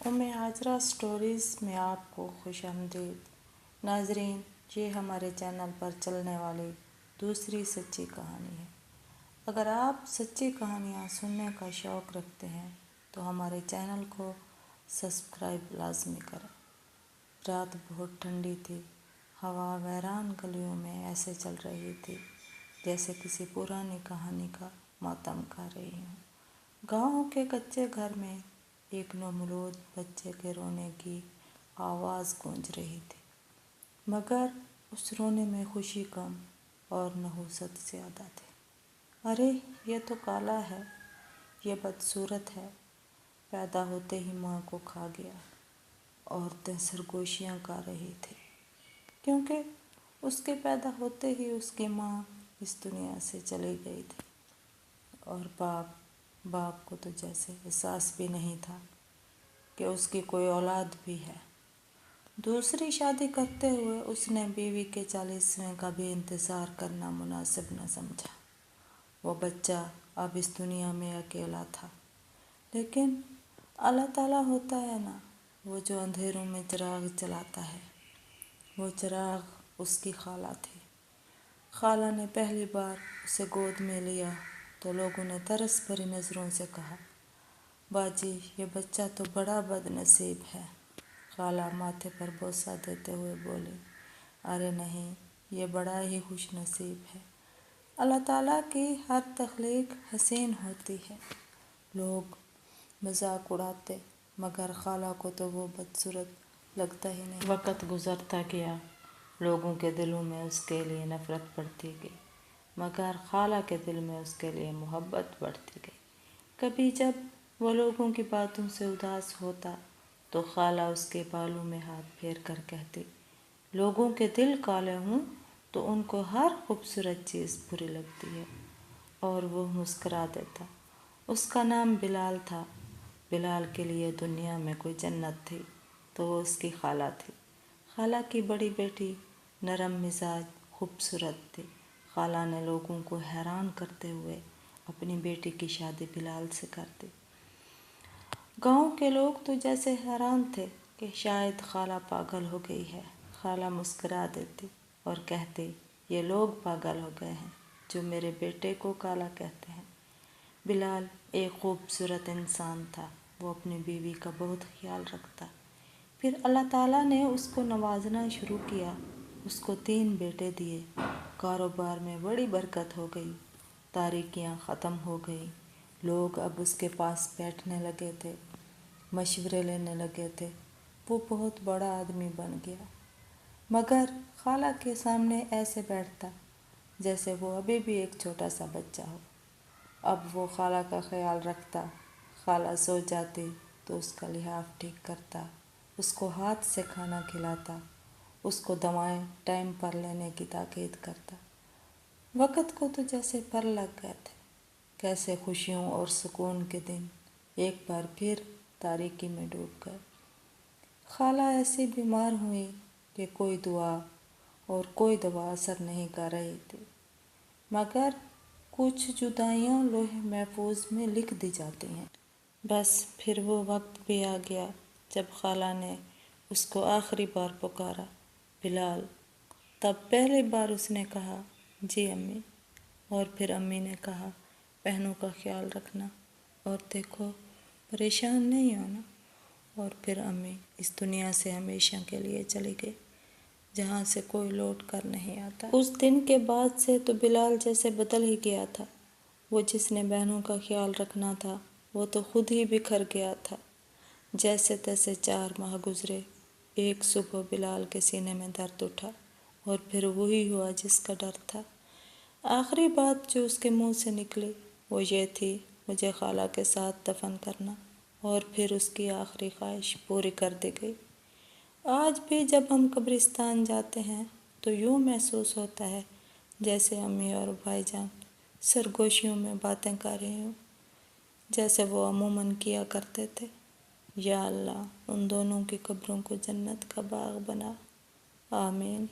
Hazra stories में आपको खुश आमदीद। नाजरीन, ये हमारे चैनल पर चलने वाली दूसरी सच्ची कहानी है। अगर आप सच्ची कहानियाँ सुनने का शौक़ रखते हैं तो हमारे चैनल को सब्सक्राइब लाजमी करें। रात बहुत ठंडी थी। हवा वीरान गलियों में ऐसे चल रही थी जैसे किसी पुरानी कहानी का मातम कर रही हूँ। गाँव के कच्चे घर में एक नवमौलूद बच्चे के रोने की आवाज़ गूंज रही थी, मगर उस रोने में खुशी कम और नहुसत ज़्यादा थी। अरे, ये तो काला है, ये बदसूरत है। पैदा होते ही माँ को खा गया। औरतें सरगोशियाँ गा रही थी, क्योंकि उसके पैदा होते ही उसकी माँ इस दुनिया से चली गई थी। और बाप को तो जैसे एहसास भी नहीं था कि उसकी कोई औलाद भी है। दूसरी शादी करते हुए उसने बीवी के 40वें का भी इंतज़ार करना मुनासिब न समझा। वो बच्चा अब इस दुनिया में अकेला था, लेकिन अल्लाह ताला होता है ना, वो जो अंधेरों में चिराग जलाता है। वो चिराग उसकी खाला थी। खाला ने पहली बार उसे गोद में लिया तो लोगों ने तरस भरी नज़रों से कहा, बाजी, ये बच्चा तो बड़ा बदनसीब है। खाला माथे पर बोसा देते हुए बोले, अरे नहीं, ये बड़ा ही खुश नसीब है। अल्लाह ताला की हर तख्लीक हसीन होती है। लोग मजाक उड़ाते, मगर खाला को तो वो बदसूरत लगता ही नहीं। वक़्त गुज़रता गया। लोगों के दिलों में उसके लिए नफ़रत बढ़ती गई, मगर खाला के दिल में उसके लिए मोहब्बत बढ़ती गई। कभी जब वो लोगों की बातों से उदास होता तो खाला उसके बालों में हाथ फेर कर कहती, लोगों के दिल काले हों तो उनको हर खूबसूरत चीज़ बुरी लगती है। और वो मुस्करा देता। उसका नाम बिलाल था। बिलाल के लिए दुनिया में कोई जन्नत थी तो वो उसकी खाला थी। खाला की बड़ी बेटी नरम मिजाज खूबसूरत थी। खाला ने लोगों को हैरान करते हुए अपनी बेटी की शादी बिलाल से कर दी। गांव के लोग तो जैसे हैरान थे कि शायद खाला पागल हो गई है। खाला मुस्करा देती और कहती, ये लोग पागल हो गए हैं जो मेरे बेटे को काला कहते हैं। बिलाल एक खूबसूरत इंसान था। वो अपनी बीवी का बहुत ख्याल रखता। फिर अल्लाह ताला ने उसको नवाजना शुरू किया। उसको 3 बेटे दिए। कारोबार में बड़ी बरकत हो गई। तारीकियाँ ख़त्म हो गई। लोग अब उसके पास बैठने लगे थे, मशवरे लेने लगे थे। वो बहुत बड़ा आदमी बन गया, मगर खाला के सामने ऐसे बैठता जैसे वो अभी भी एक छोटा सा बच्चा हो। अब वो खाला का ख्याल रखता। खाला सो जाती तो उसका लिहाफ ठीक करता, उसको हाथ से खाना खिलाता, उसको दवाएं टाइम पर लेने की ताकीद करता। वक़्त को तो जैसे पर लग गए थे। कैसे खुशियों और सुकून के दिन एक बार फिर तारीकी में डूब गए। खाला ऐसी बीमार हुई कि कोई दुआ और कोई दवा असर नहीं कर रही थी, मगर कुछ जुदाइयाँ लोहे महफूज में लिख दी जाती हैं। बस फिर वो वक्त भी आ गया जब खाला ने उसको आखिरी बार पुकारा, बिलाल। तब पहली बार उसने कहा, जी अम्मी। और फिर अम्मी ने कहा, बहनों का ख्याल रखना और देखो परेशान नहीं होना। और फिर अम्मी इस दुनिया से हमेशा के लिए चली गई, जहाँ से कोई लौट कर नहीं आता। उस दिन के बाद से तो बिलाल जैसे बदल ही गया था। वो जिसने बहनों का ख्याल रखना था वो तो खुद ही बिखर गया था। जैसे तैसे 4 माह गुजरे। एक सुबह बिलाल के सीने में दर्द उठा और फिर वही हुआ जिसका डर था। आखिरी बात जो उसके मुंह से निकली वो ये थी, मुझे खाला के साथ दफन करना। और फिर उसकी आखिरी ख्वाहिश पूरी कर दी गई। आज भी जब हम कब्रिस्तान जाते हैं तो यूँ महसूस होता है जैसे अम्मी और भाईजान सरगोशियों में बातें कर रहे हों, जैसे वो अमूमन किया करते थे। या अल्लाह, उन दोनों की कब्रों को जन्नत का बाग बना। आमीन।